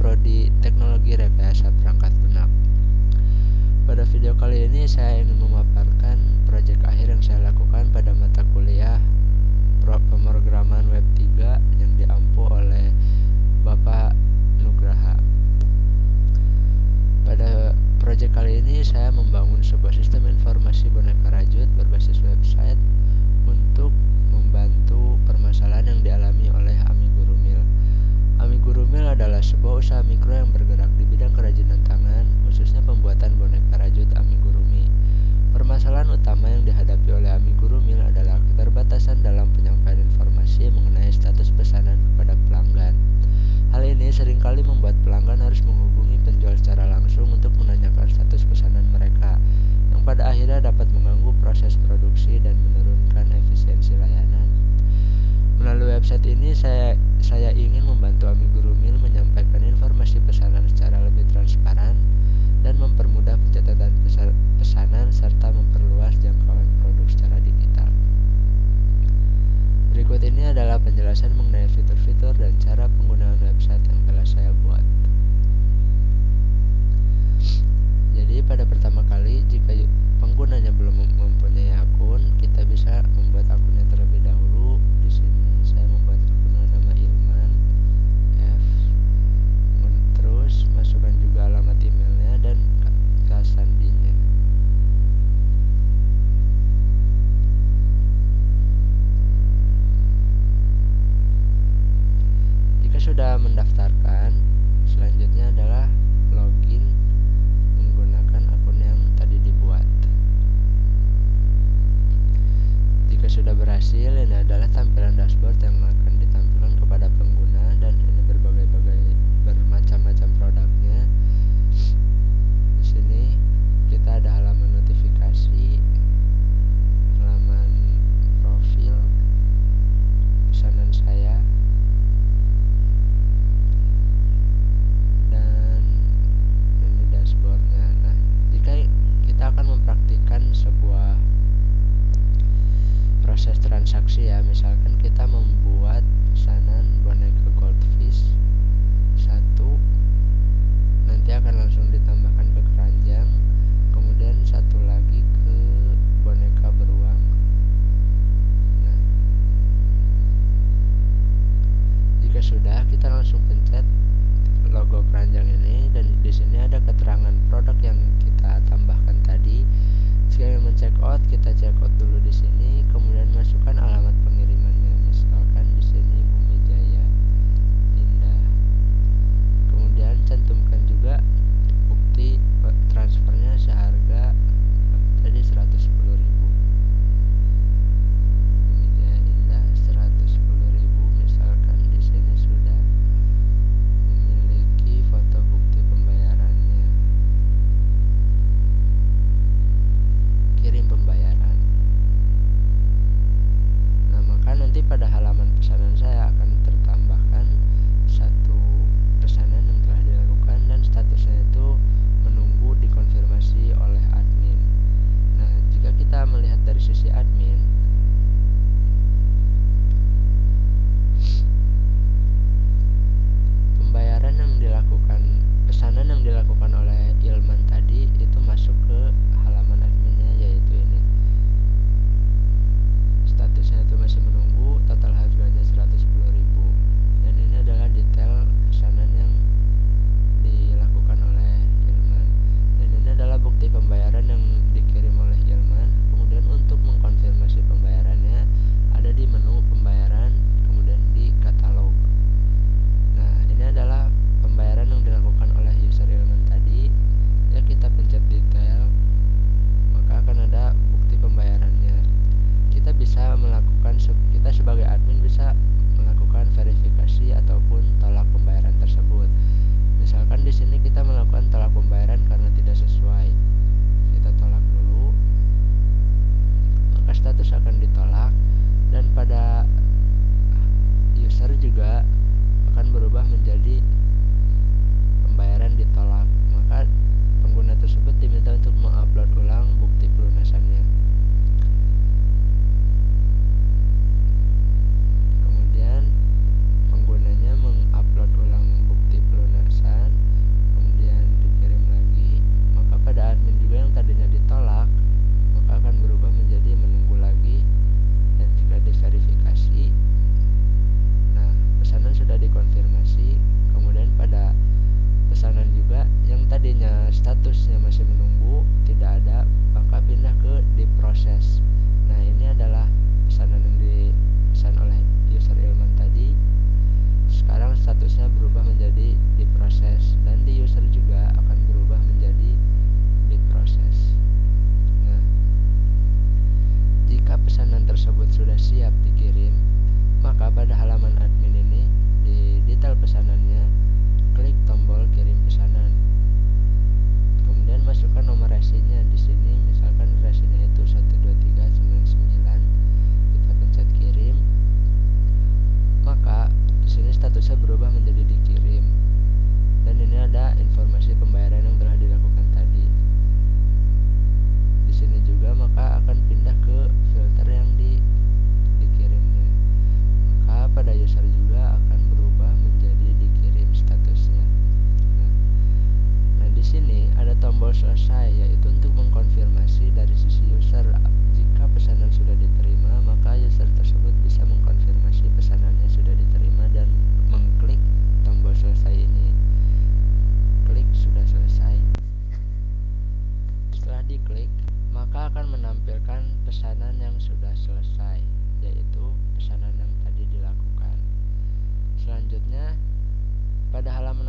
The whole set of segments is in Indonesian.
Prodi Teknologi Rekayasa Perangkat Lunak. Pada video kali ini saya ingin memaparkan proyek akhir yang saya lakukan pada mata kuliah pemrograman web 3 yang diampu oleh Bapak Nugraha. Pada proyek kali ini saya membangun sebuah sistem informasi boneka rajut berbasis website untuk membantu permasalahan yang dialami oleh Amiguru Mil. Amiguru Mil adalah sebuah usaha mikro yang bergerak di bidang kerajinan tangan, khususnya pembuatan boneka rajut Amiguru Mi. Permasalahan utama yang dihadapi oleh Amiguru Mil adalah keterbatasan dalam penyampaian informasi mengenai status pesanan kepada pelanggan. Hal ini seringkali membuat pelanggan harus menghubungi penjual secara langsung untuk menanyakan status pesanan mereka, yang pada akhirnya dapat mengganggu proses produksi dan menurunkan efisiensi layanan. Melalui website ini saya ingin membantu Amiguru Mil menyampaikan informasi pesanan secara lebih transparan dan mempermudah pencatatan pesanan serta memperluas jangkauan produk secara digital. Berikut ini adalah penjelasan mengenai fitur-fitur dan cara penggunaan website yang telah saya buat. Jadi pada pertama kali, jika penggunanya belum mempunyai akun, kita bisa membuat akunnya terlebih dahulu. Di sini saya membuat akun nama Ilman F.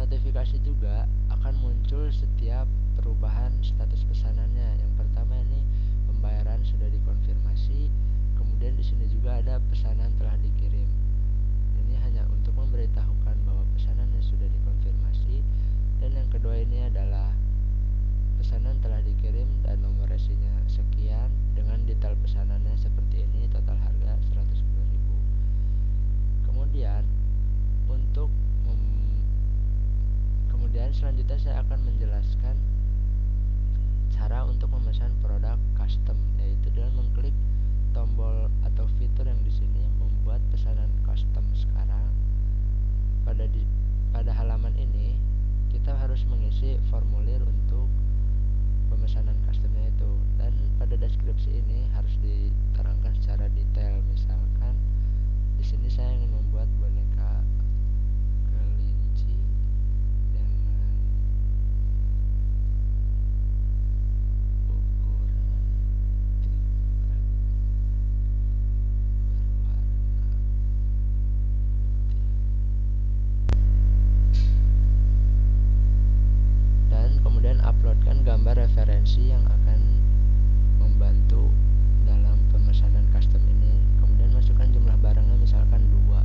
Notifikasi juga akan muncul setiap perubahan status pesanannya. Yang pertama ini pembayaran sudah dikonfirmasi, kemudian di sini juga ada pesanan telah dikirim. Ini hanya untuk memberitahukan bahwa pesanannya sudah dikonfirmasi. Dan yang kedua ini adalah pesanan telah dikirim dan nomor resinya sekian dengan detail pesanannya seperti ini, total harga 110.000. Kemudian selanjutnya saya akan menjelaskan cara untuk memesan produk custom, yaitu dengan mengklik tombol atau fitur yang di sini membuat pesanan custom. Sekarang pada halaman ini kita harus mengisi formulir untuk pemesanan customnya itu, dan pada deskripsi ini harus diterangkan secara detail. Misalkan di sini saya ingin membuat boneka kelinci dengan ukuran tingkat berwarna putih, dan kemudian uploadkan gambar referensi yang akan membantu dalam pemesanan custom ini. Kemudian masukkan jumlah barangnya, misalkan 2.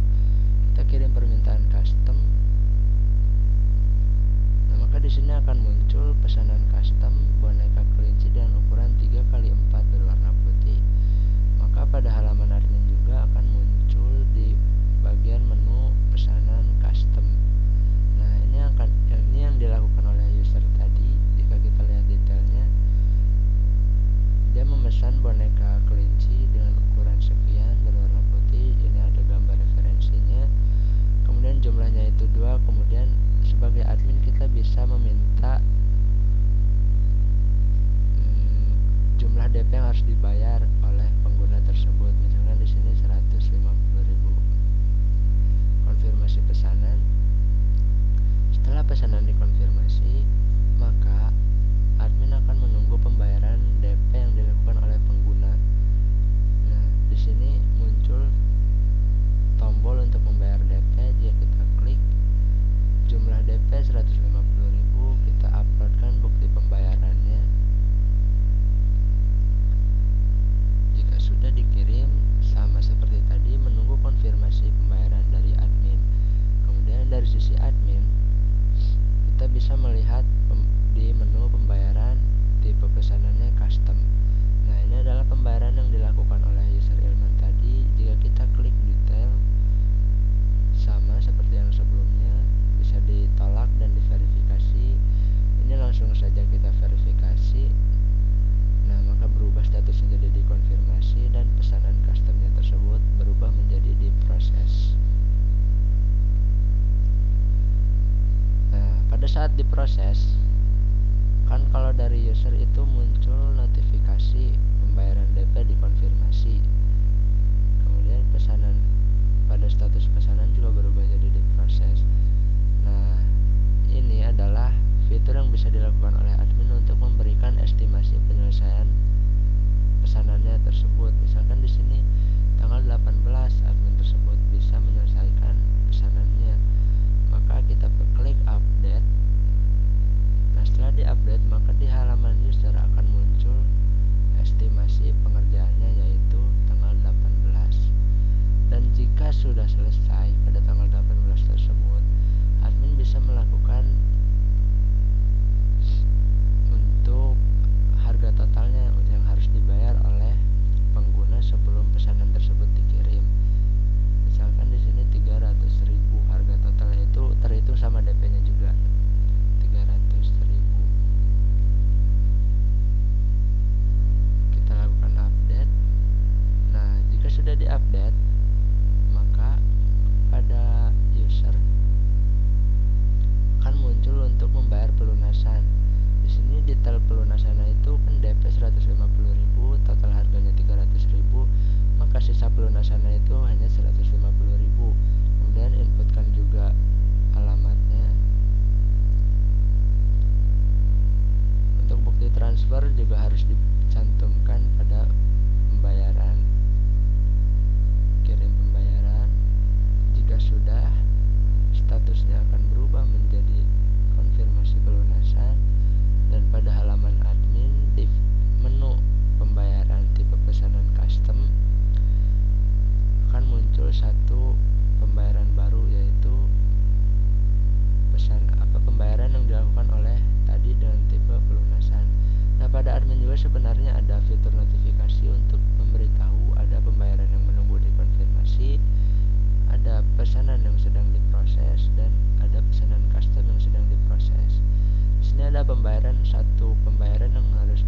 Kita kirim permintaan custom. Nah, maka di sini akan muncul pesanan custom boneka kelinci dengan ukuran 3x4 berwarna putih. Maka pada halaman admin juga akan muncul di bagian menu pesanan custom. Nah, ini yang dilakukan oleh user tadi. Jika kita lihat detailnya, dia memesan boneka kelinci dengan ukuran sekian berwarna putih. Ini ada gambar referensinya. Kemudian jumlahnya itu 2. Kemudian sebagai admin kita bisa meminta jumlah DP yang harus dibayar oleh pengguna tersebut. Misalkan di sini 150.000. Konfirmasi pesanan. Setelah pesanan dikonfirmasi, maka admin akan menunggu pembayaran DP yang dilakukan oleh pengguna. Nah, di sini muncul tombol untuk membayar DP. Jika kita klik jumlah DP 150.000, kita uploadkan bukti pembayarannya. Jika sudah dikirim, sama seperti tadi, menunggu konfirmasi pembayaran dari admin. Kemudian dari sisi admin, kita bisa melihat di menu pembayaran tipe pesanannya custom. Nah, ini adalah pembayaran yang dilakukan oleh user Ilman tadi. Jika kita klik detail, sama seperti yang sebelumnya, bisa ditolak dan diverifikasi. Ini langsung saja kita verifikasi. Nah, maka berubah statusnya jadi dikonfirmasi dan pesanan customnya tersebut berubah menjadi diproses. Nah, pada saat diproses, kan kalau dari user itu muncul notifikasi pembayaran DP dikonfirmasi. Kemudian pesanan, pada status pesanan juga berubah jadi diproses. Nah, ini adalah fitur yang bisa dilakukan oleh admin untuk memberikan estimasi penyelesaian pesanannya tersebut. Misalkan di sini tanggal 18 admin tersebut bisa menyelesaikan pesanannya. Maka kita klik update. Nah, setelah diupdate, maka di halaman user akan muncul estimasi pengerjaannya, yaitu tanggal 18. Dan jika sudah selesai pada tanggal 18 tersebut, admin bisa melakukan untuk harga totalnya yang harus dibayar oleh pengguna sebelum pesanan tersebut dikirim. Misalkan di sini 300.000, harga totalnya itu terhitung sama DP-nya juga 300.000. Kita lakukan update. Nah, jika sudah diupdate, maka pada user akan muncul untuk membayar pelunasan. Di sini detail pelunasannya itu kan DP 150.000, total harganya 300.000, maka sisa pelunasannya itu hanya 150.000. Kemudian inputkan juga alamatnya. Untuk bukti transfer juga harus dicantumkan pada pembayaran, kirim pembayaran. Jika sudah, statusnya akan berubah menjadi satu pembayaran yang harus